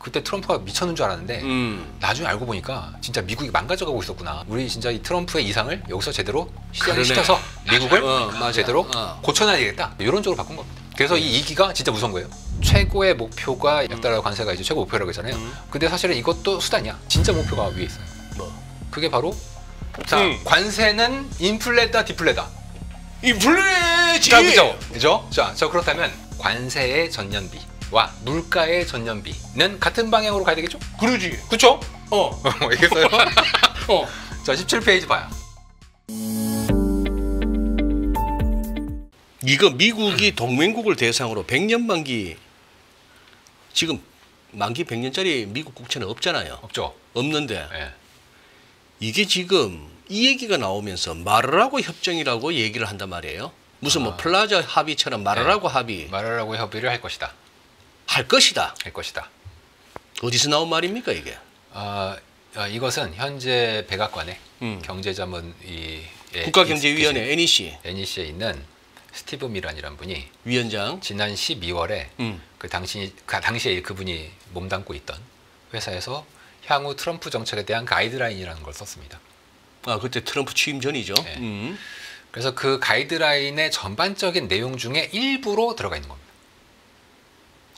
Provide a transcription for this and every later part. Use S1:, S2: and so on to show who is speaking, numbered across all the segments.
S1: 그때 트럼프가 미쳤는 줄 알았는데 나중에 알고 보니까 진짜 미국이 망가져가고 있었구나. 우리 진짜 이 트럼프의 이상을 여기서 제대로 시작시켜서 미국을 제대로 고쳐놔야 되겠다. 이런 쪽으로 바꾼 겁니다. 그래서 이 2기가 진짜 무서운 거예요. 최고의 목표가 약달러 관세가 이제 최고 목표라고 했잖아요. 근데 사실은 이것도 수단이야. 진짜 목표가 위에 있어요.
S2: 뭐?
S1: 그게 바로 자 관세는 인플레다 디플레다.
S2: 인플레지.
S1: 자, 그죠? 자, 그렇다면 관세의 전년비와 물가의 전년비는 같은 방향으로 가야 되겠죠?
S2: 그러지.
S1: 그쵸? 알겠어요? 자, 17페이지 봐요.
S2: 이거 미국이 동맹국을 대상으로 100년 만기, 지금 만기 100년짜리 미국 국채는 없잖아요.
S1: 없죠.
S2: 없는데
S1: 네.
S2: 이게 지금 이 얘기가 나오면서 마르라고 협정이라고 얘기를 한단 말이에요. 무슨 뭐 플라자 합의처럼 마르라고 합의.
S1: 마르라고 협의를 할 것이다.
S2: 할 것이다.
S1: 할 것이다.
S2: 어디서 나온 말입니까 이게?
S1: 이것은 현재 백악관의 경제자문
S2: 국가경제위원회
S1: NEC에 있는 스티브 미란이라는 분이
S2: 위원장
S1: 지난 12월에 그 당시에 그분이 몸담고 있던 회사에서 향후 트럼프 정책에 대한 가이드라인이라는 걸 썼습니다.
S2: 그때 트럼프 취임 전이죠.
S1: 네. 그래서 그 가이드라인의 전반적인 내용 중에 일부로 들어가 있는 겁니다.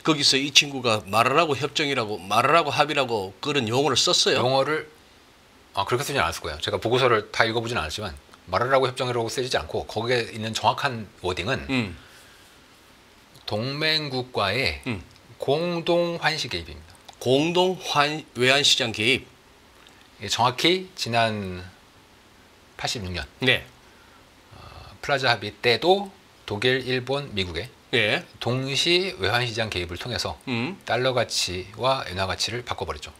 S2: 거기서 이 친구가 마르라고 협정이라고 마르라고 합의라고 그런 용어를 썼어요.
S1: 용어를 그렇게 쓰진 않았을 거예요. 제가 보고서를 다 읽어보진 않았지만 마르라고 협정이라고 쓰지 않고 거기에 있는 정확한 워딩은 동맹국과의 공동 환시 개입입니다.
S2: 공동 외환시장 개입.
S1: 정확히 지난 86년
S2: 네.
S1: 플라자 합의 때도 독일, 일본, 미국의
S2: 예.
S1: 동시 외환시장 개입을 통해서 달러 가치와 엔화 가치를 바꿔버렸죠.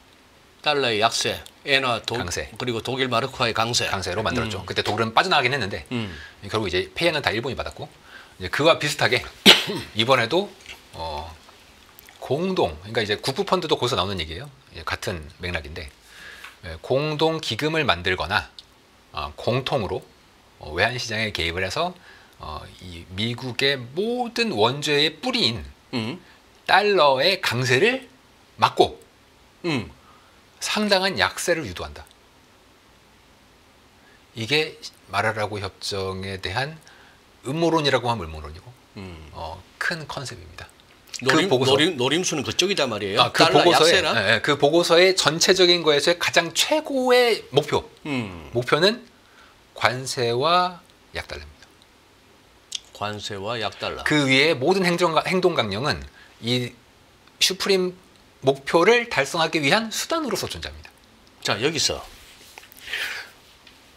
S2: 달러의 약세, 엔화
S1: 강세,
S2: 그리고 독일 마르크화의 강세로
S1: 만들었죠. 그때 독일은 빠져나가긴 했는데 결국 이제 피해는 다 일본이 받았고 이제 그와 비슷하게 이번에도 공동, 그러니까 이제 국부 펀드도 거기서 나오는 얘기예요. 같은 맥락인데 공동 기금을 만들거나 공통으로 외환시장에 개입을 해서 이 미국의 모든 원조의 뿌리인 달러의 강세를 막고 상당한 약세를 유도한다. 이게 마르라고 협정에 대한 음모론이라고 하면 음모론이고 큰 컨셉입니다.
S2: 노림수는 그쪽이다 말이에요.
S1: 그 보고서의 전체적인 거에서의 가장 최고의 목표는 관세와 약달러입니다.
S2: 관세와 약달러.
S1: 그 위에 모든 행동 강령은 이 슈프림 목표를 달성하기 위한 수단으로서 존재합니다.
S2: 자, 여기서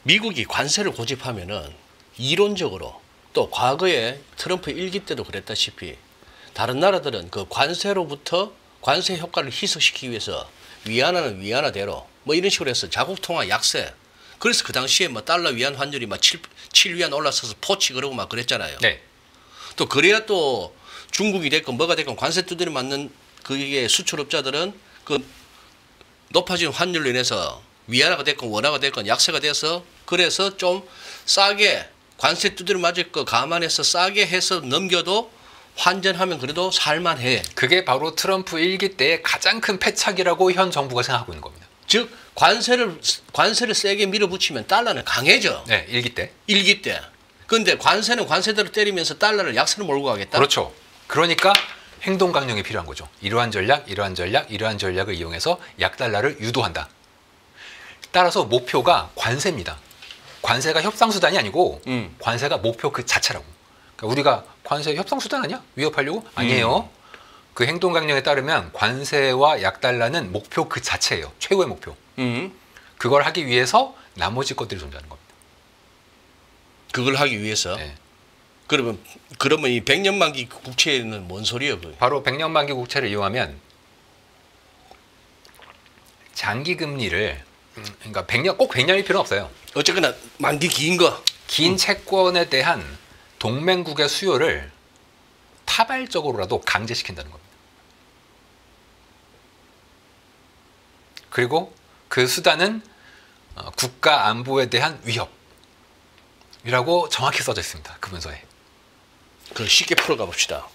S2: 미국이 관세를 고집하면은 이론적으로 또 과거에 트럼프 1기 때도 그랬다시피 다른 나라들은 그 관세로부터 관세 효과를 희석시키기 위해서 위안화는 위안화대로 뭐 이런 식으로 해서 자국 통화 약세. 그래서 그 당시에 뭐 달러 위안 환율이 막 7위안 올라서서 포치 그러고 막 그랬잖아요.
S1: 네.
S2: 또 그래야 또 중국이 됐건 뭐가 됐건 관세 두드려 맞는 그게 수출업자들은 그 높아진 환율로 인해서 위안화가 됐건 원화가 됐건 약세가 돼서 그래서 좀 싸게 관세 두드려 맞을 거 감안해서 싸게 해서 넘겨도 환전하면 그래도 살만해.
S1: 그게 바로 트럼프 1기 때의 가장 큰 패착이라고 현 정부가 생각하고 있는 겁니다.
S2: 즉 관세를 세게 밀어붙이면 달러는 강해져.
S1: 네, 1기 때.
S2: 1기 때. 그런데 관세는 관세대로 때리면서 달러를 약세로 몰고 가겠다.
S1: 그렇죠. 그러니까 행동 강령이 필요한 거죠. 이러한 전략을 이용해서 약달러를 유도한다. 따라서 목표가 관세입니다. 관세가 협상수단이 아니고 관세가 목표 그 자체라고. 그러니까 우리가 관세 협상수단 아니야? 위협하려고? 아니에요. 그 행동 강령에 따르면 관세와 약달러는 목표 그 자체예요. 최고의 목표. 그걸 하기 위해서 나머지 것들이 존재하는 겁니다.
S2: 그걸 하기 위해서?
S1: 네.
S2: 그러면 이 100년 만기 국채는 뭔 소리예요? 그게?
S1: 바로 100년 만기 국채를 이용하면 장기 금리를 그러니까 꼭 100년일 필요는 없어요.
S2: 어쨌거나 만기 긴 거.
S1: 긴 채권에 대한 동맹국의 수요를 타발적으로라도 강제시킨다는 겁니다. 그리고 그 수단은 국가 안보에 대한 위협이라고 정확히 써져 있습니다. 그 문서에.
S2: 그걸 쉽게 풀어가 봅시다.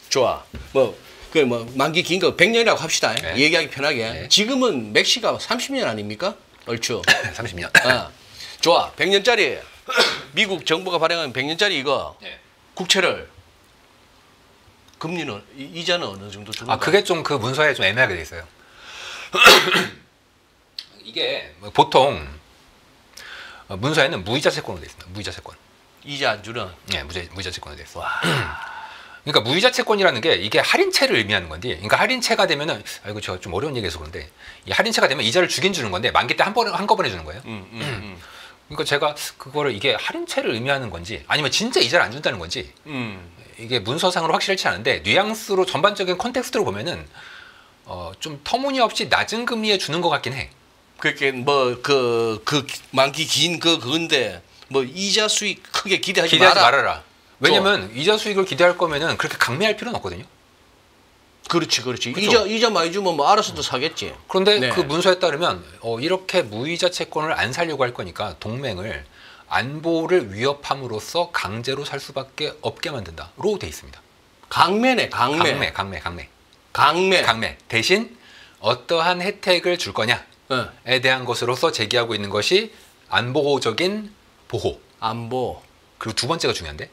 S2: 좋아. 뭐 그 뭐 만기 긴 거 100년이라고 합시다.
S1: 네.
S2: 얘기하기 편하게.
S1: 네.
S2: 지금은 맥시가 30년 아닙니까? 얼추.
S1: 30년.
S2: 좋아. 100년짜리 미국 정부가 발행한 100년짜리 이거
S1: 네.
S2: 국채를 금리는 이자는 어느 정도 주는
S1: 아, 그게 좀 그 문서에 좀 애매하게 돼 있어요. 이게 보통 문서에는 무이자 채권으로 돼 있습니다. 무이자 채권.
S2: 이자 안 주는.
S1: 네, 무이자 채권으로 돼 있어. 그러니까 무이자 채권이라는 게 이게 할인채를 의미하는 건데, 그러니까 할인채가 되면은, 이거 제가 좀 어려운 얘기해서 그런데, 이 할인채가 되면 이자를 주긴 주는 건데 만기 때 한꺼번에 주는 거예요. 그러니까 제가 그거를 이게 할인채를 의미하는 건지 아니면 진짜 이자를 안 준다는 건지 이게 문서상으로 확실치 않은데, 뉘앙스로 전반적인 컨텍스트로 보면은 좀 터무니없이 낮은 금리에 주는 것 같긴 해.
S2: 그렇게 뭐 그 만기 긴 그건데 뭐 이자 수익 크게 기대하지
S1: 말아라. 왜냐면 이자 수익을 기대할 거면은 그렇게 강매할 필요는 없거든요.
S2: 그렇지.
S1: 그쵸?
S2: 이자 많이 주면 뭐 알아서도 사겠지.
S1: 그런데
S2: 네.
S1: 그 문서에 따르면 이렇게 무이자 채권을 안 살려고 할 거니까 동맹을 안보를 위협함으로써 강제로 살 수밖에 없게 만든다로 돼 있습니다.
S2: 강매네, 강매.
S1: 강매. 대신 어떠한 혜택을 줄 거냐에 대한 것으로서 제기하고 있는 것이 안보적인 보호.
S2: 안보.
S1: 그리고 두 번째가 중요한데,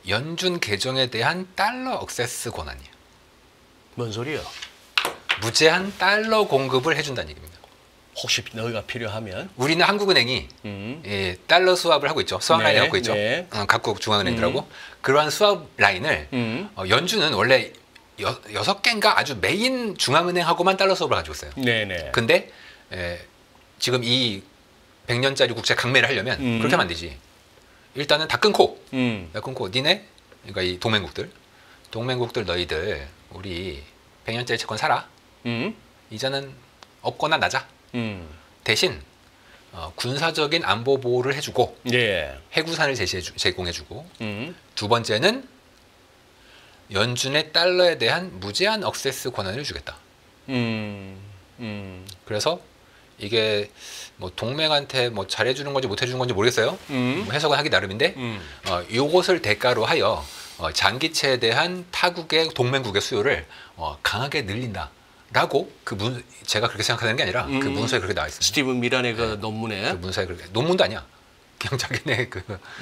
S1: 연준 계정에 대한 달러 억세스 권한이에요.
S2: 뭔 소리야?
S1: 무제한 달러 공급을 해준다는 얘기입니다.
S2: 혹시 너희가 필요하면
S1: 우리는 한국은행이 달러 수합을 하고 있죠. 수합
S2: 네,
S1: 라인을 갖고 있죠.
S2: 네.
S1: 각국 중앙은행들하고 그러한 수합 라인을 연준은 원래 6개인가 아주 메인 중앙은행하고만 달러 수합을 가지고 있어요.
S2: 네네.
S1: 근데 지금 이 100년짜리 국채 강매를 하려면 그렇게 하면 안 되지. 일단은 다 끊고 니네, 그러니까 이 동맹국들 너희들 우리 100년짜리 채권 사라. 이자는 없거나 낮아. 대신 군사적인 안보 보호를 해주고
S2: 예.
S1: 해구산을 제공해주고 두 번째는 연준의 달러에 대한 무제한 억세스 권한을 주겠다. 그래서 이게 뭐 동맹한테 뭐 잘해주는 건지 못해주는 건지 모르겠어요. 뭐 해석은 하기 나름인데 요것을 대가로 하여 장기채에 대한 타국의 동맹국의 수요를 강하게 늘린다. 라고 제가 그렇게 생각하는 게 아니라 그 문서에 그렇게 나와 있습니다.
S2: 스티븐 미란의 그 논문에
S1: 그 문서에 그렇게 논문도 아니야. 그냥 자기네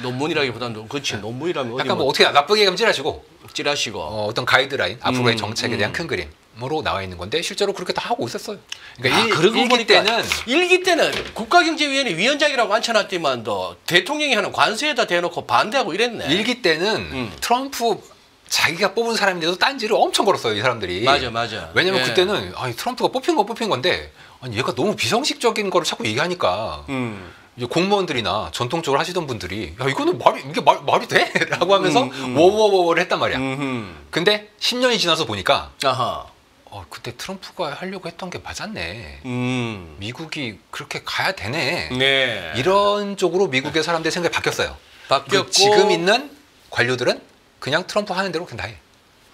S2: 논문이라기보다는 그렇지 논문이라면 어디
S1: 약간 뭐 어떻게 나쁘게 얘기하면 찌라시고
S2: 찌라시고
S1: 어떤 가이드라인 앞으로의 정책에 대한 큰 그림으로 나와 있는 건데 실제로 그렇게 다 하고 있었어요. 그러니까
S2: 그러고
S1: 일기
S2: 보니까
S1: 때는
S2: 일기 때는 국가경제위원회 위원장이라고 앉혀놨지만도 대통령이 하는 관세에다 대놓고 반대하고 이랬네.
S1: 일기 때는 트럼프 자기가 뽑은 사람인데도 딴지를 엄청 걸었어요, 이 사람들이.
S2: 맞아.
S1: 왜냐면
S2: 예.
S1: 그때는 트럼프가 뽑힌 건데 얘가 너무 비상식적인 거를 자꾸 얘기하니까 이제 공무원들이나 전통적으로 하시던 분들이 야 이거는 이게 말이 돼? 라고 하면서 워워워를 했단 말이야. 근데 10년이 지나서 보니까
S2: 아하.
S1: 그때 트럼프가 하려고 했던 게 맞았네. 미국이 그렇게 가야 되네.
S2: 네.
S1: 이런 쪽으로 미국의 사람들의 생각이 바뀌었어요.
S2: 바뀌었고
S1: 지금 있는 관료들은 그냥 트럼프 하는 대로 그냥 다 해.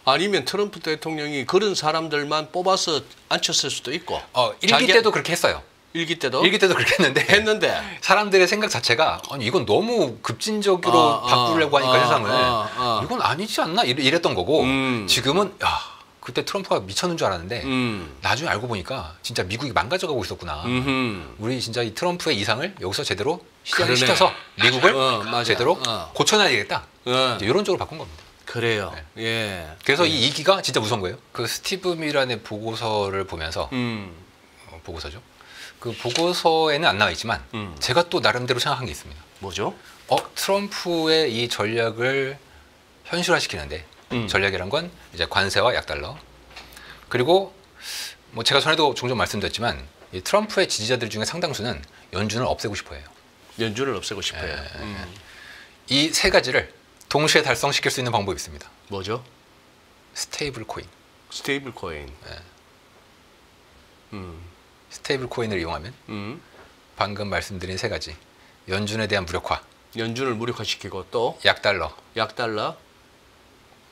S2: 아니면 트럼프 대통령이 그런 사람들만 뽑아서 앉혔을 수도 있고.
S1: 일기 때도 그렇게 했어요.
S2: 일기 때도
S1: 일기 때도 그렇게 했는데 사람들의 생각 자체가 아니 이건 너무 급진적으로 바꾸려고 하니까 세상을 이건 아니지 않나 이랬던 거고 지금은 야 그때 트럼프가 미쳤는 줄 알았는데 나중에 알고 보니까 진짜 미국이 망가져가고 있었구나. 우리 진짜 이 트럼프의 이상을 여기서 제대로 시작을 시켜서 미국을 제대로 고쳐놔야 되겠다. 이제 이런 쪽으로 바꾼 겁니다.
S2: 그래요.
S1: 네.
S2: 예.
S1: 그래서 이 2기가 진짜 무서운 거예요. 그 스티브 미란의 보고서를 보면서 보고서죠. 그 보고서에는 안 나와 있지만 제가 또 나름대로 생각한 게 있습니다.
S2: 뭐죠?
S1: 트럼프의 이 전략을 현실화시키는데 전략이란 건 이제 관세와 약달러 그리고 뭐 제가 전에도 종종 말씀드렸지만 이 트럼프의 지지자들 중에 상당수는 연준을 없애고 싶어해요.
S2: 연준을 없애고 싶어요.
S1: 이 세 가지를 동시에 달성시킬 수 있는 방법이 있습니다.
S2: 뭐죠?
S1: 스테이블 코인.
S2: 스테이블 코인.
S1: 스테이블 코인을 이용하면 방금 말씀드린 세 가지 연준에 대한 무력화,
S2: 연준을 무력화시키고 또
S1: 약달러,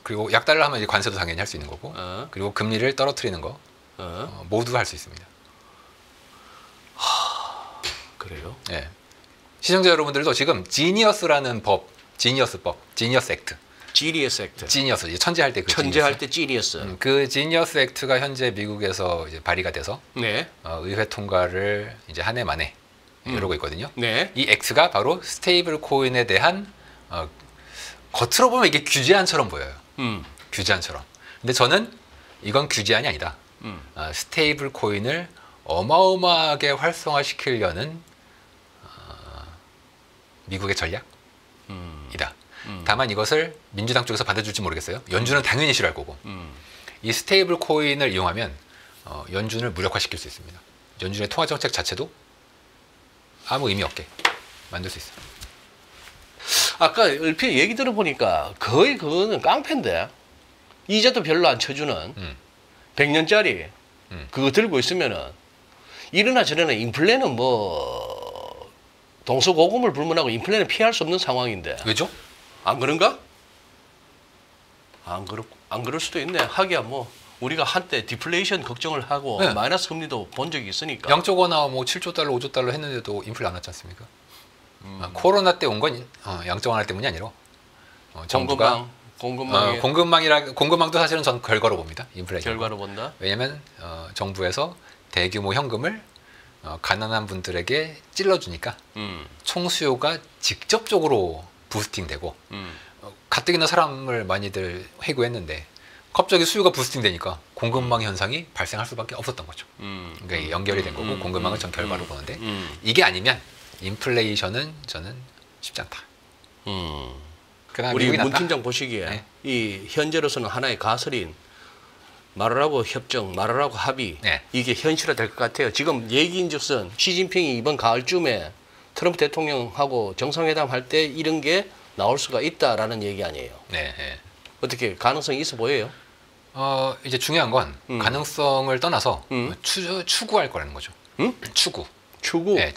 S1: 그리고 약달러 하면 이제 관세도 당연히 할 수 있는 거고 그리고 금리를 떨어뜨리는 거 모두 할 수 있습니다.
S2: 그래요?
S1: 네. 시청자 여러분들도 지금 지니어스라는 법, 지니어스 액트
S2: 지니어스 액트.
S1: 지니어스, 이제 천재할 때 그
S2: 천재할 때 지니어스.
S1: 그 지니어스 액트가 현재 미국에서 이제 발의가 돼서
S2: 네.
S1: 의회 통과를 이제 한 해 만에 이러고 있거든요.
S2: 네.
S1: 이 액트가 바로 스테이블 코인에 대한 겉으로 보면 이게 규제안처럼 보여요. 규제안처럼. 근데 저는 이건 규제안이 아니다. 스테이블 코인을 어마어마하게 활성화시키려는 미국의 전략이다. 다만 이것을 민주당 쪽에서 받아줄지 모르겠어요. 연준은 당연히 싫어할 거고. 이 스테이블 코인을 이용하면 연준을 무력화시킬 수 있습니다. 연준의 통화 정책 자체도 아무 의미 없게 만들 수 있어요.
S2: 아까 얼핏 얘기 들어보니까 거의 그거는 깡패인데 이자도 별로 안 쳐주는 100년짜리 그거 들고 있으면은 이러나 저러나 인플레는 뭐 동서고금을 불문하고 인플레는 피할 수 없는 상황인데
S1: 왜죠?
S2: 안 그런가? 안 그럴 수도 있네. 하기야 뭐 우리가 한때 디플레이션 걱정을 하고
S1: 네.
S2: 마이너스 금리도 본 적이 있으니까.
S1: 0.5나 뭐 7조 달러, 5조 달러 했는데도 인플레 안 왔지 않습니까? 코로나 때 온 건 양적 완화 때문이 아니라 정부가 공급망도 사실은 전 결과로 봅니다. 인플레
S2: 결과로 본다.
S1: 왜냐하면 정부에서 대규모 현금을 가난한 분들에게 찔러주니까 총수요가 직접적으로 부스팅되고 가뜩이나 사람을 많이들 해고했는데 갑자기 수요가 부스팅되니까 공급망 현상이 발생할 수밖에 없었던 거죠. 그러니까 연결이 된 거고 공급망을 전 결과로 보는데 이게 아니면 인플레이션은 저는 쉽지 않다.
S2: 우리 문 팀장 보시기에
S1: 네.
S2: 이 현재로서는 하나의 가설인 말을 하고 협정, 말을 하고 합의
S1: 네.
S2: 이게 현실화될 것 같아요. 지금 얘기인즉슨 시진핑이 이번 가을쯤에 트럼프 대통령하고 정상회담 할 때 이런 게 나올 수가 있다라는 얘기 아니에요.
S1: 네, 네.
S2: 어떻게 가능성이 있어 보여요?
S1: 이제 중요한 건 가능성을 떠나서 추구할 거라는 거죠. 추구. 네,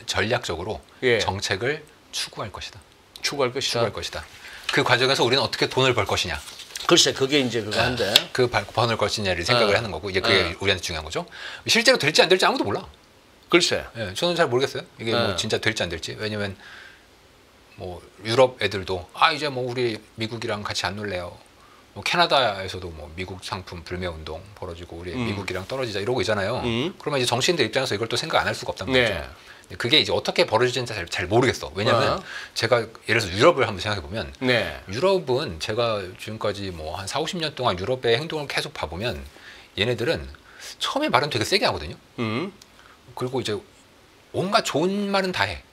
S1: 전략적으로
S2: 예.
S1: 정책을 추구할 것이다.
S2: 추구할 것이다.
S1: 추구할 것이다. 그 과정에서 우리는 어떻게 돈을 벌 것이냐.
S2: 글쎄 그게 이제 그거 한데.
S1: 그 번을 것이냐를 생각을 하는 거고 이제 그게 우리한테 중요한 거죠. 실제로 될지 안 될지 아무도 몰라.
S2: 글쎄.
S1: 예, 저는 잘 모르겠어요. 이게 뭐 진짜 될지 안 될지. 왜냐면 뭐 유럽 애들도 이제 뭐 우리 미국이랑 같이 안 놀래요. 뭐 캐나다에서도 뭐 미국 상품 불매 운동 벌어지고 우리 미국이랑 떨어지자 이러고 있잖아요. 그러면 이제 정치인들 입장에서 이걸 또 생각 안 할 수가 없단 말이죠.
S2: 네.
S1: 그게 이제 어떻게 벌어지는지 잘 모르겠어. 왜냐면 제가 예를 들어서 유럽을 한번 생각해 보면
S2: 네.
S1: 유럽은 제가 지금까지 뭐 한 4, 50년 동안 유럽의 행동을 계속 봐보면 얘네들은 처음에 말은 되게 세게 하거든요. 그리고 이제 온갖 좋은 말은 다 해.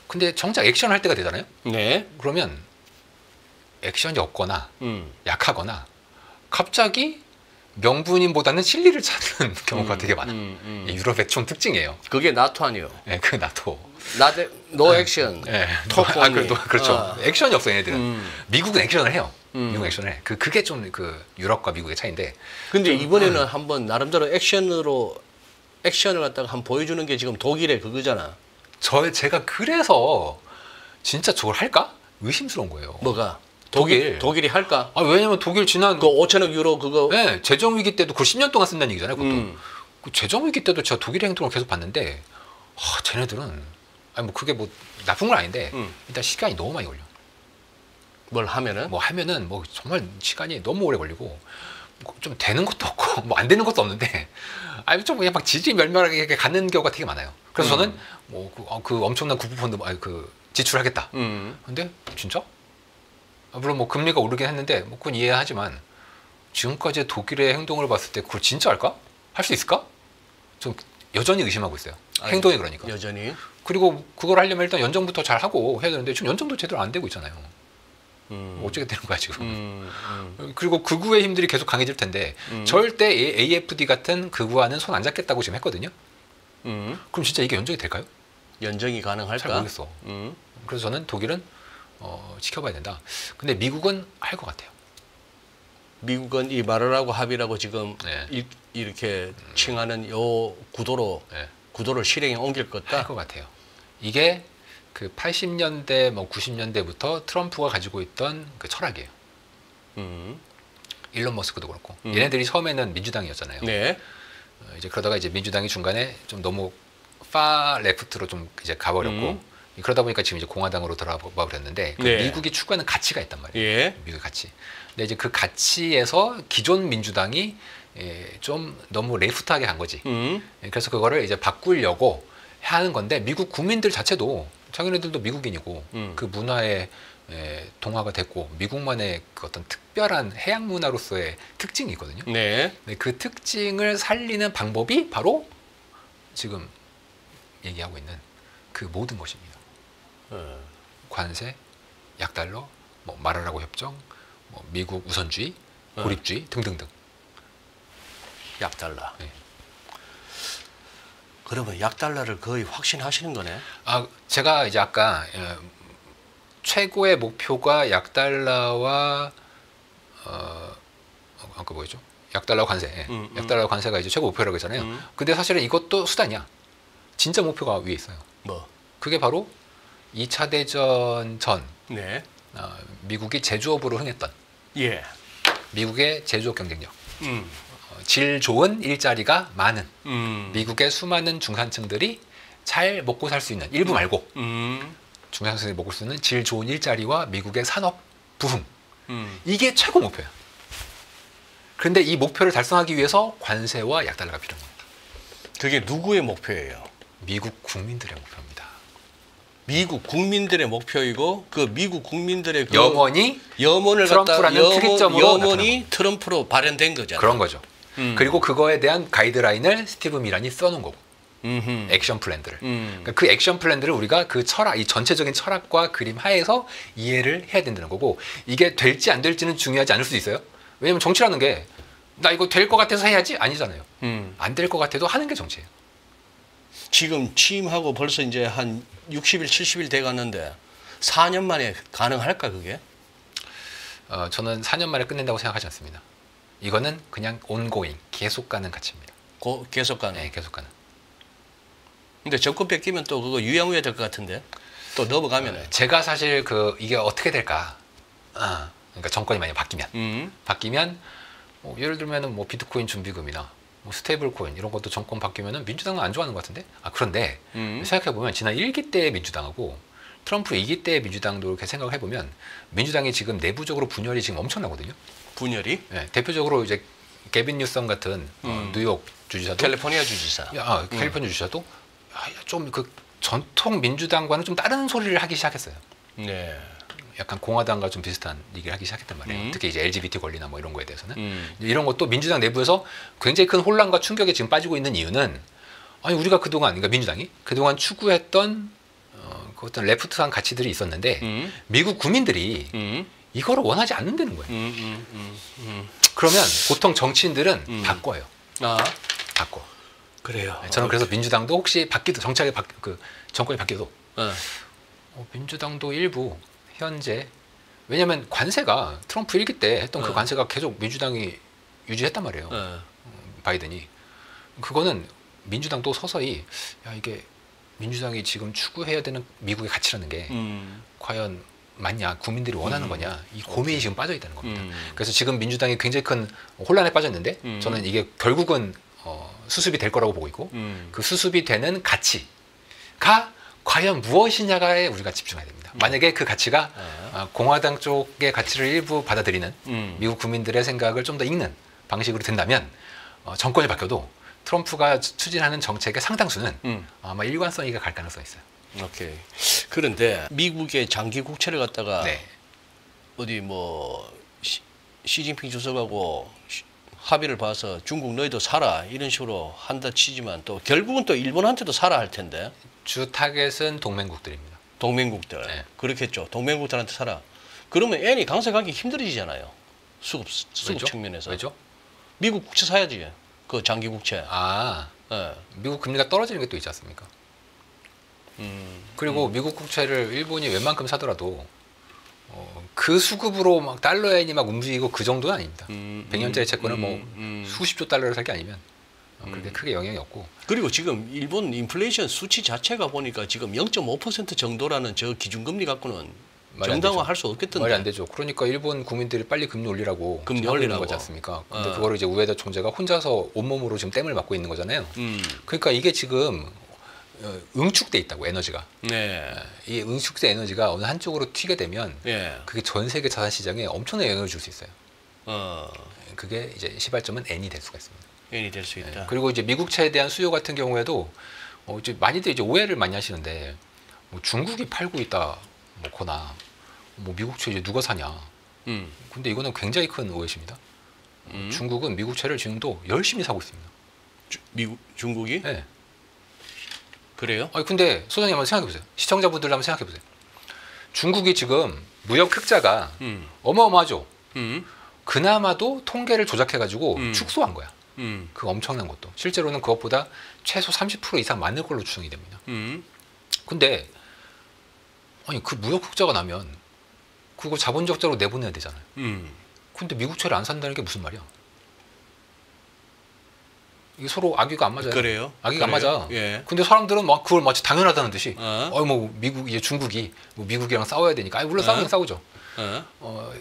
S1: 근데 정작 액션 할 때가 되잖아요.
S2: 네.
S1: 그러면 액션이 없거나 약하거나 갑자기 명분인보다는 진리를 찾는 경우가 되게 많아. 이 유럽의 좀 특징이에요.
S2: 그게 나토 아니요.
S1: 네, 그 나토.
S2: 노 액션.
S1: 네.
S2: 톱
S1: 그렇죠. 액션이 없어 얘네들은. 미국은 액션을 해요. 미국은 액션을 해. 그게 좀 그 유럽과 미국의 차이인데.
S2: 근데 이번에는 한번 나름대로 액션을 갖다가 한번 보여주는 게 지금 독일의 그거잖아.
S1: 제가 그래서 진짜 저걸 할까? 의심스러운 거예요.
S2: 뭐가?
S1: 독일.
S2: 독일이 할까?
S1: 왜냐면 독일 지난
S2: 그 5천억 유로 그거.
S1: 네, 재정 위기 때도 그걸 10년 동안 쓴다는 얘기잖아요. 그것도. 그 재정 위기 때도 제가 독일의 행동을 계속 봤는데 쟤네들은 뭐 그게 뭐 나쁜 건 아닌데 일단 시간이 너무 많이 걸려.
S2: 뭘 하면은?
S1: 뭐 하면은 뭐 정말 시간이 너무 오래 걸리고 좀 되는 것도 없고 뭐 안 되는 것도 없는데 좀 그냥 막 지지멸멸하게 가는 경우가 되게 많아요. 그래서 저는 뭐 그 엄청난 국부펀드 그 지출하겠다. 근데 진짜? 물론 뭐 금리가 오르긴 했는데 뭐 그건 이해하지만 지금까지 독일의 행동을 봤을 때 그걸 진짜 할까? 할 수 있을까? 좀 여전히 의심하고 있어요. 행동이 그러니까.
S2: 여전히.
S1: 그리고 그걸 하려면 일단 연정부터 잘 하고 해야 되는데 지금 연정도 제대로 안 되고 있잖아요. 어떻게 되는 거야 지금. 그리고 극우의 힘들이 계속 강해질 텐데 절대 AFD 같은 극우와는 손 안 잡겠다고 지금 했거든요. 그럼 진짜 이게 연정이 될까요?
S2: 연정이 가능할까?
S1: 잘 모르겠어. 그래서 저는 독일은 지켜봐야 된다. 근데 미국은 할 것 같아요.
S2: 미국은 이 말을 하고 합의라고 지금
S1: 네.
S2: 이렇게 칭하는 요 구도를 실행에 옮길 것
S1: 할 것 같아요. 이게 그 80년대 뭐 90년대부터 트럼프가 가지고 있던 그 철학이에요. 일론 머스크도 그렇고 얘네들이 처음에는 민주당이었잖아요.
S2: 네.
S1: 이제 그러다가 이제 민주당이 중간에 좀 너무 파 레프트로 좀 이제 가버렸고 그러다 보니까 지금 이제 공화당으로 돌아와 버렸는데 그
S2: 네.
S1: 미국이 추구하는 가치가 있단 말이에요.
S2: 예.
S1: 미국의 가치. 근데 이제 그 가치에서 기존 민주당이 좀 너무 레프트하게 간 거지. 그래서 그거를 이제 바꾸려고 하는 건데 미국 국민들 자체도 자기네들도 미국인이고 그 문화에 동화가 됐고 미국만의 그 어떤 특별한 해양 문화로서의 특징이 있거든요.
S2: 네.
S1: 네, 그 특징을 살리는 방법이 바로 지금 얘기하고 있는 그 모든 것입니다. 관세, 약달러, 뭐 마라라고 협정, 뭐 미국 우선주의, 고립주의 등등등.
S2: 약달러.
S1: 네.
S2: 그러면 약달러를 거의 확신하시는 거네.
S1: 아, 제가 이제 아까 최고의 목표가 약달러와 아까 뭐였죠? 약달러 관세. 약달러 관세가 이제 최고 목표라고 했잖아요. 근데 사실은 이것도 수단이야. 진짜 목표가 위에 있어요.
S2: 뭐?
S1: 그게 바로 2차 대전 전
S2: 네.
S1: 미국이 제조업으로 흥했던
S2: 예.
S1: 미국의 제조업 경쟁력. 질 좋은 일자리가 많은 미국의 수많은 중산층들이 잘 먹고 살 수 있는 일부 말고 중산층들이 먹을 수 있는 질 좋은 일자리와 미국의 산업 부흥 이게 최고 목표야. 그런데 이 목표를 달성하기 위해서 관세와 약달러가 필요한 겁니다.
S2: 그게 누구의 목표예요?
S1: 미국 국민들의 목표입니다.
S2: 미국 국민들의 목표이고 그 미국 국민들의 그
S1: 염원이
S2: 염원을
S1: 트럼프라는 특이점으로
S2: 염원이 트럼프로 발현된 거잖아요.
S1: 그런 거죠. 그리고 그거에 대한 가이드라인을 스티브 미란이 써놓은 거고 액션 플랜들을. 그러니까 그 액션 플랜들을 우리가 그 철학, 이 전체적인 철학과 그림 하에서 이해를 해야 된다는 거고 이게 될지 안 될지는 중요하지 않을 수도 있어요. 왜냐면 정치라는 게 나 이거 될 것 같아서 해야지 아니잖아요. 안 될 것 같아도 하는 게 정치예요.
S2: 지금 취임하고 벌써 이제 한 60일, 70일 돼 갔는데 4년 만에 가능할까 그게?
S1: 저는 4년 만에 끝낸다고 생각하지 않습니다. 이거는 그냥 온고잉, 계속 가는 가치입니다.
S2: 계속 가는.
S1: 네, 계속 가는.
S2: 근데 정권 뺏기면 또 그거 유양후에 될 것 같은데 또 넘어가면은.
S1: 제가 사실 이게 어떻게 될까? 그러니까 정권이 만약 바뀌면 뭐 예를 들면은 뭐 비트코인 준비금이나 뭐 스테이블 코인 이런 것도 정권 바뀌면은 민주당은 안 좋아하는 것 같은데. 그런데 생각해 보면 지난 1기 때의 민주당하고 트럼프 2기 때의 민주당도 이렇게 생각을 해보면 민주당이 지금 내부적으로 분열이 지금 엄청나거든요.
S2: 분열이?
S1: 네, 대표적으로 이제 게빈 뉴섬 같은 뉴욕 주지사도
S2: 캘리포니아 주지사.
S1: 캘리포니아 주지사도 좀 그 전통 민주당과는 좀 다른 소리를 하기 시작했어요.
S2: 네.
S1: 약간 공화당과 좀 비슷한 얘기를 하기 시작했단 말이에요. 특히 이제 LGBT 권리나 뭐 이런 거에 대해서는 이런 것도 민주당 내부에서 굉장히 큰 혼란과 충격에 지금 빠지고 있는 이유는 아니 우리가 그동안 그러니까 민주당이 그동안 추구했던 그 어떤 레프트한 가치들이 있었는데 미국 국민들이 이거를 원하지 않는다는 거예요. 그러면 보통 정치인들은 바꿔요. 바꿔.
S2: 그래요.
S1: 저는 그래서 민주당도 혹시 정착이 정권이 바뀌어도 민주당도 일부 현재 왜냐하면 관세가 트럼프 1기 때 했던 그 관세가 계속 민주당이 유지했단 말이에요. 바이든이. 그거는 민주당도 서서히 이게 민주당이 지금 추구해야 되는 미국의 가치라는 게 과연 맞냐, 국민들이 원하는 거냐 이 고민이 지금 빠져 있다는 겁니다. 그래서 지금 민주당이 굉장히 큰 혼란에 빠졌는데 저는 이게 결국은 수습이 될 거라고 보고 있고 그 수습이 되는 가치가 과연 무엇이냐에 우리가 집중해야 됩니다. 만약에 그 가치가 공화당 쪽의 가치를 일부 받아들이는 미국 국민들의 생각을 좀 더 읽는 방식으로 된다면 정권이 바뀌어도 트럼프가 추진하는 정책의 상당수는 아마 일관성이 갈 가능성이 있어요.
S2: 오케이. 그런데 미국의 장기 국채를 갖다가
S1: 네.
S2: 어디 뭐 시진핑 주석하고 합의를 봐서 중국 너희도 사라 이런 식으로 한다 치지만 또 결국은 또 일본한테도 사라 할 텐데
S1: 주 타겟은 동맹국들입니다.
S2: 동맹국들.
S1: 네.
S2: 그렇겠죠. 동맹국들한테 사라. 그러면 엔이 강세가기 힘들어지잖아요. 수급
S1: 왜죠?
S2: 측면에서.
S1: 왜죠?
S2: 미국 국채 사야지. 그 장기 국채. 네.
S1: 미국 금리가 떨어지는 게 또 있지 않습니까? 그리고 미국 국채를 일본이 웬만큼 사더라도 그 수급으로 막 달러엔이 막 움직이고 그 정도는 아닙니다. 100년짜리 채권은 뭐 수십조 달러를 살 게 아니면 그렇게 크게 영향이 없고.
S2: 그리고 지금 일본 인플레이션 수치 자체가 보니까 지금 0.5% 정도라는 저 기준금리 갖고는 정당화할 수 없겠던데.
S1: 말이 안 되죠. 그러니까 일본 국민들이 빨리 금리 올리라고
S2: 금리
S1: 하고 있는
S2: 올리라고.
S1: 거지 않습니까? 근데 그거를 이제 우에다 총재가 혼자서 온몸으로 지금 땜을 맞고 있는 거잖아요. 그러니까 이게 지금 응축돼 있다고 에너지가.
S2: 네.
S1: 이 응축된 에너지가 어느 한쪽으로 튀게 되면
S2: 예.
S1: 그게 전 세계 자산 시장에 엄청난 영향을 줄 수 있어요.
S2: 어.
S1: 그게 이제 시발점은 N이 될 수가 있습니다.
S2: N이 될 수 있다.
S1: 그리고 이제 미국채에 대한 수요 같은 경우에도 이제 많이들 이제 오해를 많이 하시는데 뭐 중국이 팔고 있다 뭐거나 뭐 미국채 이제 누가 사냐. 근데 이거는 굉장히 큰 오해십니다. 중국은 미국채를 지금도 열심히 사고 있습니다.
S2: 중국이?
S1: 네.
S2: 그래요?
S1: 아니 근데 소장님 한번 생각해 보세요. 시청자분들 한번 생각해 보세요. 중국이 지금 무역 흑자가 어마어마하죠. 그나마도 통계를 조작해가지고 축소한 거야. 그 엄청난 것도. 실제로는 그것보다 최소 30% 이상 많을 걸로 추정이 됩니다. 근데 아니 그 무역 흑자가 나면 그거 자본 적자로 내보내야 되잖아요. 근데 미국채를 안 산다는 게 무슨 말이야? 이게 서로 악의가 안 맞아요.
S2: 그래요?
S1: 악의가 안 맞아.
S2: 예.
S1: 근데 사람들은 막 그걸 마치 당연하다는 듯이
S2: 어?
S1: 뭐 미국 이제 중국이 뭐 미국이랑 싸워야 되니까 물론 싸우긴 싸우죠.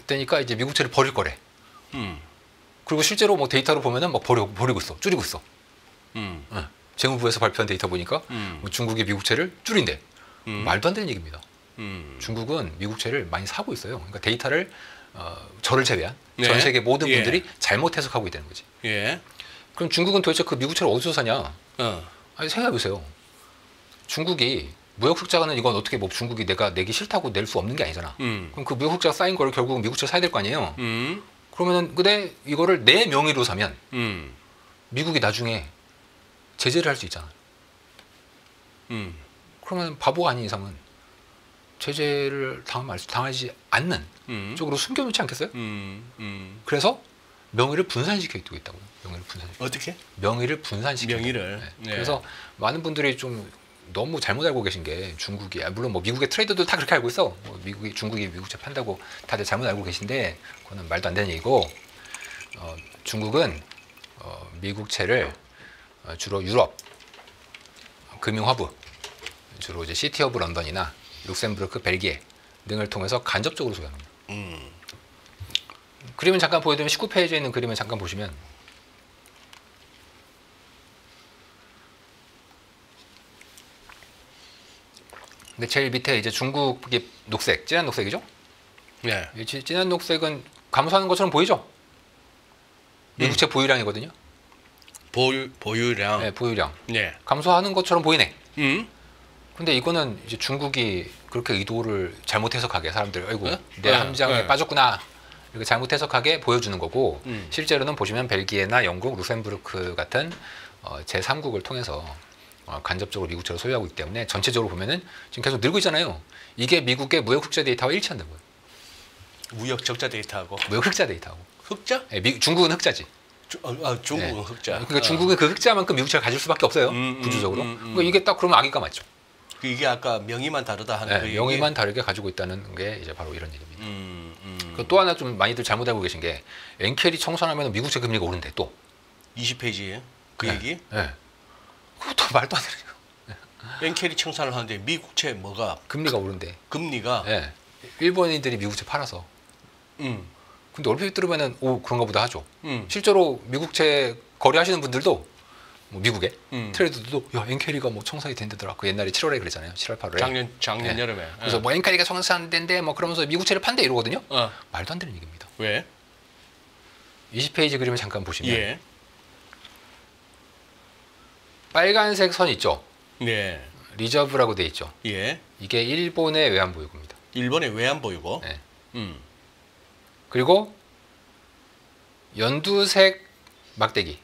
S1: 되니까 이제 미국채를 버릴 거래. 그리고 실제로 뭐 데이터로 보면은 막 버리고 있어. 줄이고 있어. 재무부에서 발표한 데이터 보니까 뭐 중국이 미국채를 줄인대. 말도 안 되는 얘기입니다. 중국은 미국채를 많이 사고 있어요. 그러니까 데이터를 저를 제외한
S2: 네.
S1: 전 세계 모든
S2: 예.
S1: 분들이 잘못 해석하고 있다는 거지.
S2: 예.
S1: 그럼 중국은 도대체 그 미국채를 어디서 사냐?
S2: 어.
S1: 아니 생각해 보세요. 중국이 무역 흑자는 이건 어떻게 뭐 중국이 내가 내기 싫다고 낼 수 없는 게 아니잖아. 그럼 그 무역 흑자가 쌓인 거를 결국은 미국채를 사야 될 거 아니에요. 그러면은 근데 이거를 내 명의로 사면 미국이 나중에 제재를 할 수 있잖아. 그러면 바보가 아닌 이상은 제재를 당하지 않는 쪽으로 숨겨놓지 않겠어요? 그래서 명의를 분산시켜 두고 있다고요. 명의를 분산시켜.
S2: 어떻게?
S1: 명의를 분산시켜.
S2: 명의를.
S1: 네.
S2: 네.
S1: 그래서 많은 분들이 좀 너무 잘못 알고 계신 게 중국이 물론 뭐 미국의 트레이더도 다 그렇게 알고 있어. 뭐 중국이 미국채 판다고 다들 잘못 알고 계신데 그거는 말도 안 되는 얘기고 중국은 미국채를 주로 유럽 금융 허브 주로 이제 시티 허브 런던이나 룩셈부르크, 벨기에 등을 통해서 간접적으로 소유합니다. 그림은 잠깐 보여드리면 19페이지에 있는 그림을 잠깐 보시면 근데 제일 밑에 이제 중국이 녹색, 진한 녹색이죠?
S2: 네.
S1: 이 진한 녹색은 감소하는 것처럼 보이죠? 미국채 보유량이거든요.
S2: 보유량.
S1: 네, 보유량.
S2: 네.
S1: 감소하는 것처럼 보이네. 근데 이거는 이제 중국이 그렇게 의도를 잘못 해석하게 사람들 아이고 내 함정에 빠졌구나 이렇게 잘못 해석하게 보여주는 거고 실제로는 보시면 벨기에나 영국, 루셈부르크 같은 제3국을 통해서 간접적으로 미국채를 소유하고 있기 때문에 전체적으로 보면은 지금 계속 늘고 있잖아요. 이게 미국의 무역 흑자 데이터와 일치한다고요.
S2: 무역 적자 데이터하고
S1: 무역 흑자 데이터하고.
S2: 흑자?
S1: 네, 중국은 흑자지.
S2: 중국은
S1: 네.
S2: 흑자.
S1: 그러니까 중국은 그 흑자만큼 미국채를 가질 수밖에 없어요. 구조적으로. 그러니까 이게 딱 그러면 악의가 맞죠.
S2: 이게 아까 명의만 다르다 하는
S1: 네,
S2: 그
S1: 명의만 다르게 가지고 있다는 게 이제 바로 이런 얘기입니다. 또 하나 좀 많이들 잘못 알고 계신 게 엔켈이 청산하면 미국채 금리가 오른대 또.
S2: 20페이지에 그
S1: 네.
S2: 얘기?
S1: 네. 그것도 말도 안 되는 거.
S2: 엔캐리 청산을 하는데 미국채 뭐가
S1: 금리가 오른대.
S2: 금리가
S1: 네. 일본인들이 미국채 팔아서. 근데 얼핏 들으면은 오 그런가 보다 하죠. 실제로 미국채 거래하시는 분들도 뭐 미국에 트레이더도 야 엔캐리가 뭐 청산이 된다더라. 그 옛날에 7월에 그랬잖아요. 7월 8월에.
S2: 작년
S1: 네.
S2: 여름에.
S1: 그래서 뭐 엔캐리가 청산된대 뭐 그러면서 미국채를 판대 이러거든요.
S2: 어.
S1: 말도 안 되는 얘기입니다.
S2: 왜?
S1: 20페이지 그림을 잠깐 보시면
S2: 예.
S1: 빨간색 선 있죠.
S2: 네.
S1: 리저브라고 돼 있죠.
S2: 예.
S1: 이게 일본의 외환보유고입니다.
S2: 일본에 왜 안 보이고?
S1: 네.
S2: 음.
S1: 그리고 연두색 막대기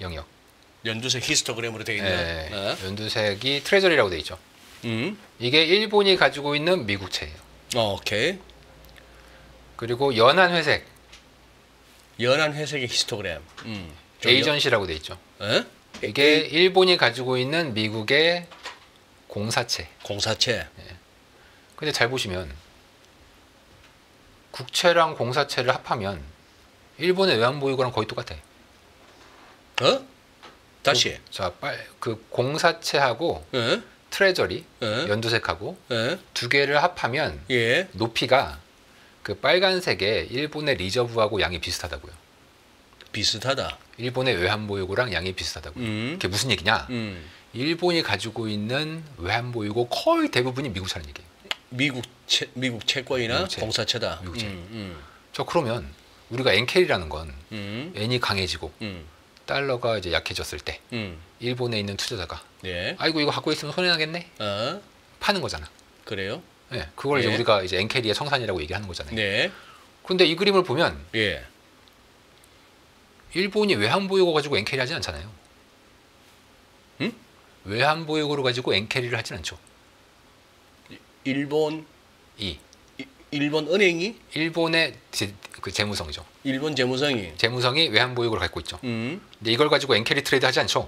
S1: 영역.
S2: 연두색 히스토그램으로 되어 있는.
S1: 네. 연두색이 트레저리라고 돼 있죠. 이게 일본이 가지고 있는 미국채예요.
S2: 오케이.
S1: 그리고 연한 회색
S2: 연한 회색의 히스토그램.
S1: 에이전시라고 돼 있죠.
S2: 에?
S1: 이게 일본이 가지고 있는 미국의 공사채.
S2: 공사채.
S1: 근데 잘 보시면 국채랑 공사채를 합하면 일본의 외환보유고랑 거의 똑같아요.
S2: 어? 다시.
S1: 그 공사채하고
S2: 에?
S1: 트레저리
S2: 에?
S1: 연두색하고
S2: 에?
S1: 두 개를 합하면
S2: 예.
S1: 높이가 그 빨간색의 일본의 리저브하고 양이 비슷하다고요.
S2: 비슷하다.
S1: 일본의 외환보유고랑 양이 비슷하다고요. 그게 무슨 얘기냐? 일본이 가지고 있는 외환보유고 거의 대부분이 미국차라는 얘기예요.
S2: 미국 채권이나
S1: 미국 채.
S2: 공사채다.
S1: 미국채. 저 그러면 우리가 엔캐리라는 건 엔이 강해지고 달러가 이제 약해졌을 때 일본에 있는 투자자가
S2: 네.
S1: 아이고 이거 갖고 있으면 손해 나겠네. 파는 거잖아.
S2: 그래요?
S1: 네, 그걸 이제
S2: 네.
S1: 우리가 이제 엔캐리의 청산이라고 얘기하는 거잖아요.
S2: 네.
S1: 근데 이 그림을 보면
S2: 예.
S1: 일본이 외환보유고 가지고 엔캐리 하진 않잖아요. 외환보유고를 가지고 엔캐리를 하진 않죠.
S2: 일본
S1: 이
S2: 일본 은행이
S1: 일본의 그 재무성이죠.
S2: 일본 재무성이
S1: 재무성이 외환보유고를 갖고 있죠.
S2: 음.
S1: 근데 이걸 가지고 엔캐리 트레이드 하지 않죠.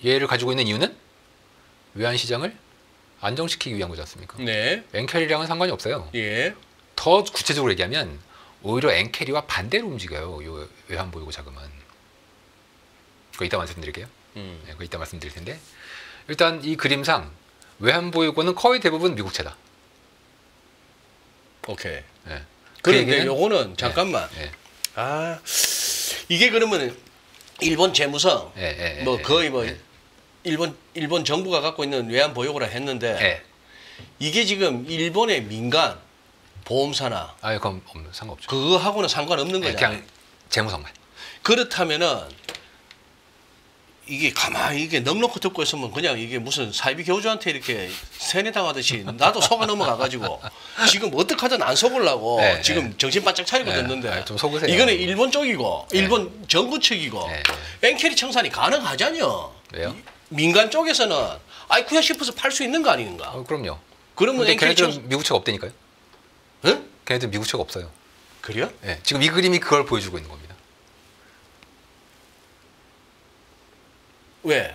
S1: 얘를 가지고 있는 이유는 외환시장을 안정시키기 위한 거지 않습니까?
S2: 네.
S1: 엔캐리랑은 상관이 없어요.
S2: 예.
S1: 더 구체적으로 얘기하면 오히려 엔캐리와 반대로 움직여요. 이 외환보유고 자금은. 그거 이따 말씀드릴게요. 네, 그거 이따 말씀드릴 텐데 일단 이 그림상 외환보유고는 거의 대부분 미국채다.
S2: 오케이.
S1: 네.
S2: 그런데
S1: 얘기는-
S2: 요거는 잠깐만.
S1: 네.
S2: 아, 이게 그러면 일본 재무성 뭐 거의 뭐 일본 정부가 갖고 있는 외환 보유고라 했는데
S1: 네.
S2: 이게 지금 일본의 민간 보험사나
S1: 아, 그건 상관없죠.
S2: 그거하고는 상관없는
S1: 네,
S2: 거잖아요.
S1: 그냥 재무성만.
S2: 그렇다면은 이게 가만히 이게 넉넉히 듣고 있으면 그냥 이게 무슨 사이비 교주한테 이렇게 세뇌당하듯이 나도 속아 넘어가가지고 지금 어떡하든 안 속으려고
S1: 네,
S2: 지금 정신 바짝 차리고
S1: 네,
S2: 듣는데
S1: 좀 속으세요.
S2: 이거는 일본 쪽이고
S1: 네.
S2: 일본 정부 측이고
S1: 네.
S2: 엔캐리 청산이 가능하잖여.
S1: 왜요?
S2: 민간 쪽에서는 아이쿠야 싶어서 팔 수 있는 거 아닌가?
S1: 그럼요.
S2: 그러면
S1: 근데
S2: 엔캐리
S1: 걔네들은
S2: 청산
S1: 미국채가 없다니까요.
S2: 응?
S1: 걔네들은 미국채가 없어요.
S2: 그래요?
S1: 네, 지금 이 그림이 그걸 보여주고 있는 겁니다.
S2: 왜?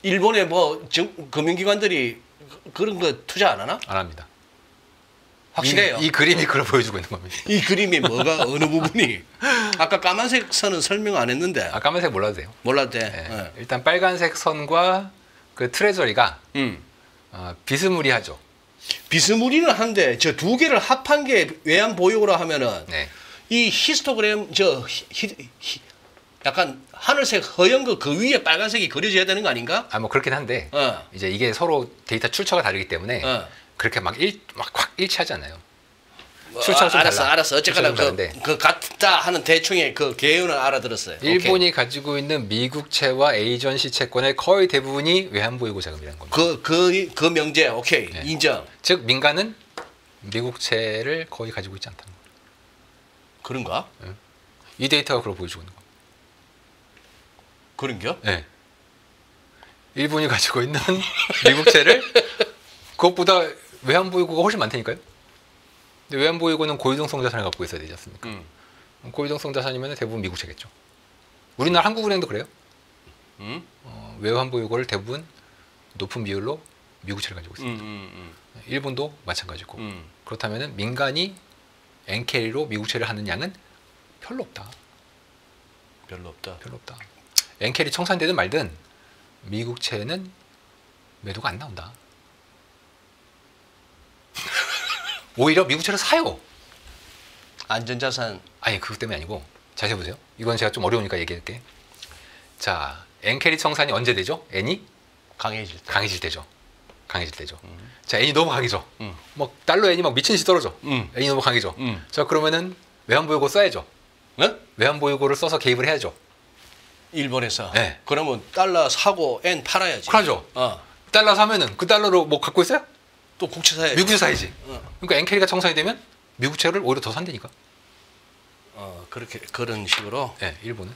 S2: 일본의 뭐 금융기관들이 그런 거 투자 안 하나?
S1: 안 합니다.
S2: 확실해요.
S1: 이 그림이 그걸 보여주고 있는 겁니다.
S2: 이 그림이 뭐가 어느 부분이 아까 까만색 선은 설명 안 했는데
S1: 아, 까만색 몰라도 돼요.
S2: 몰라도 돼.
S1: 네. 일단 빨간색 선과 그 트레저리가 비스무리하죠.
S2: 비스무리는 한데 저 두 개를 합한 게 외환 보유고라 하면은
S1: 네.
S2: 이 히스토그램 약간 하늘색 허연 거 그 위에 빨간색이 그려져야 되는 거 아닌가?
S1: 아, 뭐 그렇긴 한데
S2: 어.
S1: 이제 이게 서로 데이터 출처가 다르기 때문에
S2: 어.
S1: 그렇게 막 확 일치하지 않아요.
S2: 뭐,
S1: 출처가 좀
S2: 알았어,
S1: 달라.
S2: 알았어. 어쨌거나
S1: 출처가 좀 다른데.
S2: 그 같다 하는 대충의 그 개요는 알아들었어요.
S1: 일본이
S2: 오케이.
S1: 가지고 있는 미국채와 에이전시 채권의 거의 대부분이 외환보유고 자금이라는 겁니다.
S2: 그 명제 오케이
S1: 네.
S2: 인정.
S1: 즉 민간은 미국채를 거의 가지고 있지 않다는 거예요.
S2: 그런가?
S1: 이 데이터가 그걸 보여주고 있는 거예요.
S2: 그런겨?
S1: 네. 일본이 가지고 있는 미국채를 그것보다 외환보유고가 훨씬 많다니까요. 근데 외환보유고는 고유동성 자산을 갖고 있어야 되지 않습니까? 고유동성 자산이면 대부분 미국채겠죠. 우리나라 한국은행도 그래요. 외환보유고를 대부분 높은 비율로 미국채를 가지고 있습니다. 일본도 마찬가지고. 그렇다면 민간이 엔캐리로 미국채를 하는 양은 별로 없다.
S2: 별로 없다.
S1: 별로 없다. 엔캐리 청산되든 말든 미국채는 매도가 안 나온다. 오히려 미국채를 사요.
S2: 안전자산.
S1: 아니 그것 때문에 아니고 자세히 보세요. 이건 제가 좀 어려우니까 얘기할게. 자, 엔캐리 청산이 언제 되죠? 엔이
S2: 강해질 때.
S1: 강해질 때죠. 강해질 때죠. 자, 엔이 너무 강해져. 막 달러 엔이 막 미친 듯이 떨어져. 엔이 너무 강해져. 자, 그러면은 외환보유고 써야죠.
S2: 네?
S1: 외환보유고를 써서 개입을 해야죠.
S2: 일본에서.
S1: 네.
S2: 그러면 달러 사고 엔 팔아야지.
S1: 그러죠. 달러 사면은 그 달러로 뭐 갖고 있어요?
S2: 또 국채 사야지.
S1: 미국채 사야지.
S2: 어.
S1: 그러니까 엔캐리가 청산이 되면 미국채를 오히려 더 산다니까.
S2: 그렇게 그런 식으로.
S1: 네, 일본은.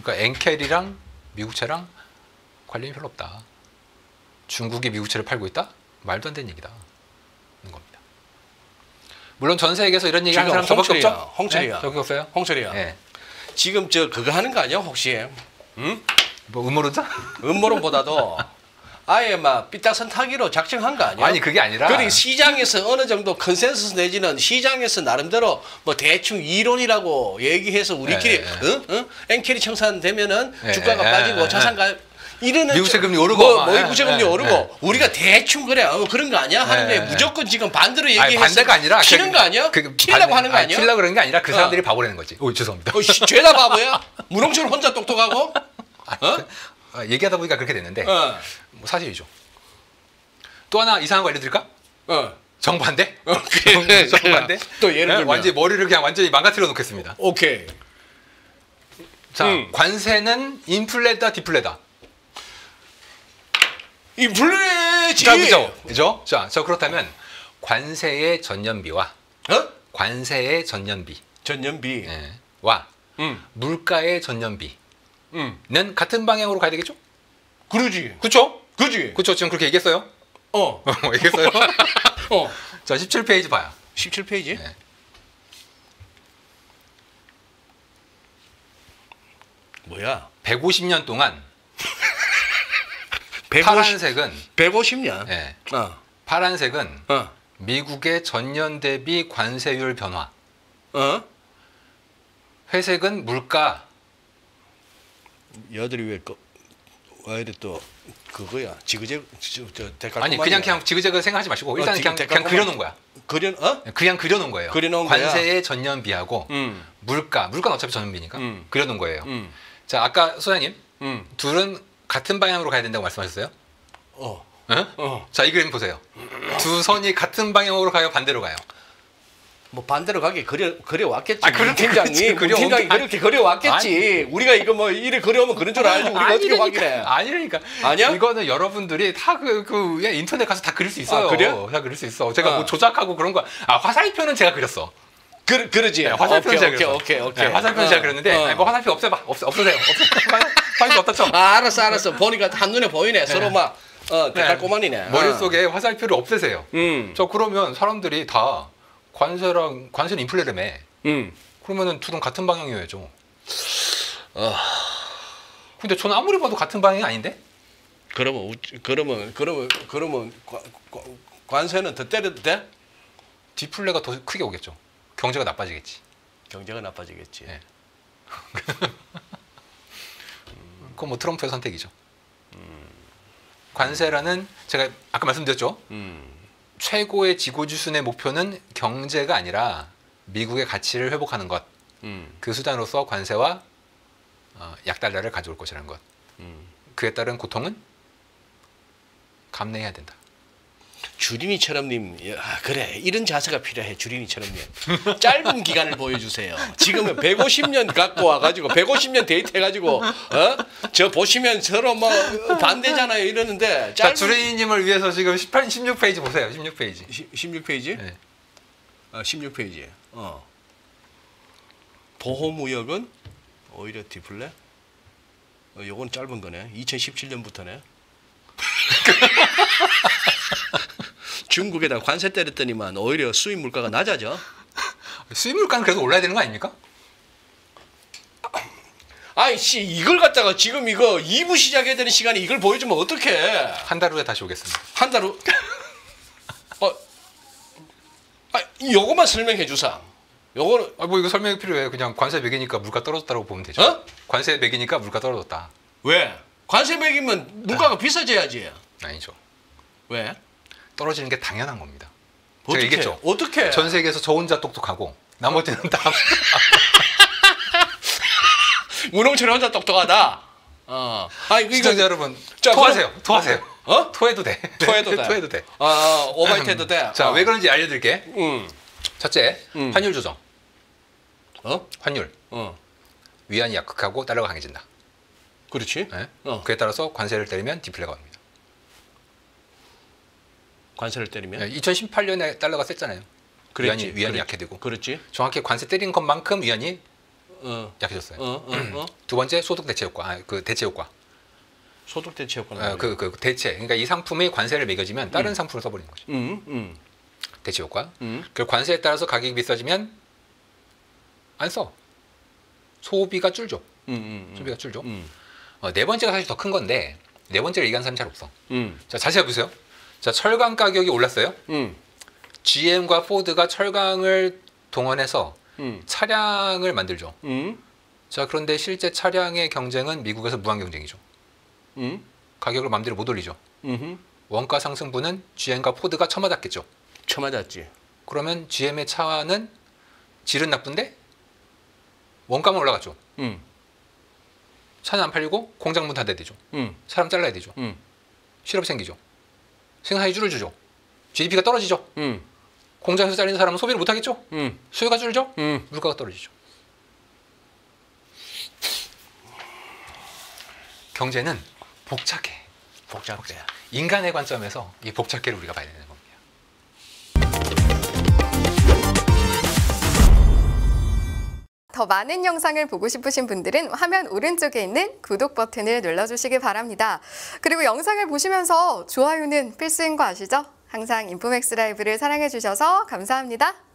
S1: 그러니까 엔캐리랑 미국채랑 관련이 별로 없다. 중국이 미국채를 팔고 있다? 말도 안 되는 얘기다. 는 겁니다. 물론 전 세계에서 이런 얘기 하는 사람 저밖에 없죠?
S2: 홍철이야.
S1: 네? 저밖에 없어요?
S2: 홍철이야.
S1: 네.
S2: 지금 저 그거 하는 거 아니야 혹시? 응?
S1: 뭐 음모론자?
S2: 음모론보다도 아예 막 삐딱선 타기로 작정한 거 아니야?
S1: 아니 그게 아니라
S2: 그리고 시장에서 어느 정도 컨센서스 내지는 시장에서 나름대로 뭐 대충 이론이라고 얘기해서 우리끼리 엔캐리 청산되면은 주가가 빠지고 자산가 이러는
S1: 미국채 금리 오르고
S2: 미국채 금리 오르고 우리가 대충 그래 그런 거 아니야 하는데 무조건 지금 반대로 얘기해서
S1: 아니, 반대가 아니라
S2: 키는 거 아니야? 키려고 하는 거 아니야?
S1: 키려고 그러는 게 아니라 그 사람들이 바보라는 거지. 오, 죄송합니다.
S2: 죄다 바보야? 문홍철 혼자 똑똑하고?
S1: 얘기하다 보니까 그렇게 됐는데
S2: 어.
S1: 뭐 사실이죠. 또 하나 이상한 거 알려드릴까?
S2: 어.
S1: 정반대?
S2: 오케이.
S1: 정반대?
S2: 또 예를 들면
S1: 완전히 머리를 그냥 완전히 망가뜨려 놓겠습니다.
S2: 오케이.
S1: 자, 관세는 인플레다 디플레다.
S2: 인플레지.
S1: 자, 그죠? 자, 그렇다면 관세의 전년비와
S2: 어?
S1: 관세의 전년비
S2: 전년비.
S1: 예, 와 물가의 전년비는 같은 방향으로 가야 되겠죠?
S2: 그러지.
S1: 그렇죠?
S2: 그지.
S1: 그렇죠. 지금 그렇게 얘기했어요?
S2: 어.
S1: 얘기했어요?
S2: 어.
S1: 자, 17페이지 봐요.
S2: 17페이지?
S1: 네.
S2: 뭐야?
S1: 150년 동안
S2: 150,
S1: 파란색은
S2: 150년?
S1: 예,
S2: 어.
S1: 파란색은
S2: 어.
S1: 미국의 전년 대비 관세율 변화.
S2: 어?
S1: 회색은 물가.
S2: 여들이 왜 이래 또 그거야? 지그재 데칼코마니아.
S1: 아니 그냥 지그재그 생각하지 마시고 일단 그냥
S2: 데칼코마니아.
S1: 그려놓은 거야.
S2: 어?
S1: 그냥 그려놓은 거예요.
S2: 그려놓은 거야?
S1: 관세의 전년비하고 물가는 어차피 전년비니까 그려놓은 거예요. 자, 아까 소장님 둘은 같은 방향으로 가야 된다고 말씀하셨어요?
S2: 어.
S1: 어? 자, 이 그림 보세요. 두 선이 같은 방향으로 가요, 반대로 가요?
S2: 뭐 반대로 가게 그려 왔겠지.
S1: 아, 그렇게
S2: 팀장이 그렇게 그려 왔겠지. 우리가 이거 뭐 이래 그려오면 그런 줄 알지. 우리가 어떻게 확인해?
S1: 아니라니까.
S2: 아니야?
S1: 이거는 여러분들이 다 인터넷 가서 다 그릴 수 있어요.
S2: 아, 그래?
S1: 다 그릴 수 있어. 제가 뭐 조작하고 그런 거. 화살표는 제가 그렸어.
S2: 그러지.
S1: 네, 화살표는 제가 그렸어.
S2: 오케이.
S1: 네, 화살표는 제가 그렸는데 아니, 뭐 화살표 없애세요. 화살표 없다 쳐.
S2: 아, 알았어. 보니까 한눈에 보이네. 서로 막 데칼코마니네.
S1: 머릿속에 화살표를 없애세요. 저 그러면 사람들이 다 관세는 인플레라며. 그러면은 둘은 같은 방향이어야죠. 근데 저는 아무리 봐도 같은 방향이 아닌데?
S2: 그러면 관세는 더 때려도 돼?
S1: 디플레가 더 크게 오겠죠. 경제가 나빠지겠지.
S2: 경제가 나빠지겠지.
S1: 네. 그건 뭐 트럼프의 선택이죠. 관세라는 제가 아까 말씀드렸죠. 최고의 지구지순의 목표는 경제가 아니라 미국의 가치를 회복하는 것. 그 수단으로서 관세와 약달러를 가져올 것이라는 것. 그에 따른 고통은 감내해야 된다.
S2: 주린이처럼님, 그래 이런 자세가 필요해. 주린이처럼님 짧은 기간을 보여주세요. 지금은 150년 갖고 와가지고 150년 데이트해가지고 저 보시면 서로 뭐 반대잖아요 이러는데
S1: 자, 주린이님을 위해서 지금 16페이지 보세요. 16페이지.
S2: 16페이지?
S1: 네.
S2: 16페이지. 보호무역은 오히려 디플레? 요건 짧은 거네. 2017년부터네. 중국에다 관세 때렸더니만 오히려 수입 물가가 낮아져.
S1: 수입 물가는 그래도 올라야 되는 거 아닙니까?
S2: 아이씨 이걸 갖다가 지금 이거 2부 시작해야 되는 시간에 이걸 보여주면 어떡해.
S1: 한 달 후에 다시 오겠습니다.
S2: 한 달 후. 요거만 설명해 주사. 요거는
S1: 뭐 이거 설명이 필요해. 그냥 관세 매기니까 물가 떨어졌다고 보면 되죠. 관세 매기니까 물가 떨어졌다.
S2: 왜? 관세 매기면 물가가 비싸져야지.
S1: 아니죠.
S2: 왜?
S1: 떨어지는 게 당연한 겁니다.
S2: 어떻게?
S1: 제가 얘기했죠.
S2: 어떻게?
S1: 전 세계에서 저 혼자 똑똑하고 나머지는 다
S2: 문홍철 혼자 똑똑하다.
S1: 시청자 여러분
S2: 자,
S1: 토하세요. 토하세요. 토해도 돼.
S2: 토해도 돼.
S1: 토해도 돼.
S2: 오바이트 해도 돼.
S1: 자, 왜 그런지 알려드릴게. 첫째, 환율 조정. 환율. 위안이 약극하고 달러가 강해진다.
S2: 그렇지.
S1: 네? 그에 따라서 관세를 때리면 디플레가 옵니다.
S2: 관세를 때리면?
S1: 2018년에 달러가 셌잖아요. 위안이 약해지고.
S2: 그렇지.
S1: 정확히 관세 때린 것만큼 위안이 약해졌어요. 두 번째, 소득 대체 효과. 대체 효과.
S2: 소득 대체 효과는
S1: 그 대체. 그러니까 이 상품이 관세를 매겨지면 다른 상품을 써버리는 거죠. 대체 효과. 그 관세에 따라서 가격이 비싸지면 안 써. 소비가 줄죠. 소비가 줄죠. 네 번째가 사실 더 큰 건데 네 번째를 얘기하는 사람이 잘 없어. 자, 자세히 보세요. 자, 철강 가격이 올랐어요. GM과 포드가 철강을 동원해서 차량을 만들죠. 자, 그런데 실제 차량의 경쟁은 미국에서 무한 경쟁이죠. 가격을 마음대로 못 올리죠. 원가 상승분은 GM과 포드가 처맞았겠죠.
S2: 처맞았지.
S1: 그러면 GM의 차는 질은 나쁜데 원가만 올라갔죠. 차는 안 팔리고 공장 문 닫아야 되죠.
S2: 음.
S1: 사람 잘라야 되죠.
S2: 음.
S1: 실업이 생기죠. 생산이 줄어들죠. GDP가 떨어지죠.
S2: 음.
S1: 공장에서 잘리는 사람은 소비를 못 하겠죠.
S2: 음.
S1: 수요가 줄죠.
S2: 음.
S1: 물가가 떨어지죠. 경제는 복잡해.
S2: 복잡해.
S1: 인간의 관점에서 이 복잡해를 우리가 봐야 되는 겁니다.
S3: 더 많은 영상을 보고 싶으신 분들은 화면 오른쪽에 있는 구독 버튼을 눌러주시기 바랍니다. 그리고 영상을 보시면서 좋아요는 필수인 거 아시죠? 항상 인포맥스 라이브를 사랑해주셔서 감사합니다.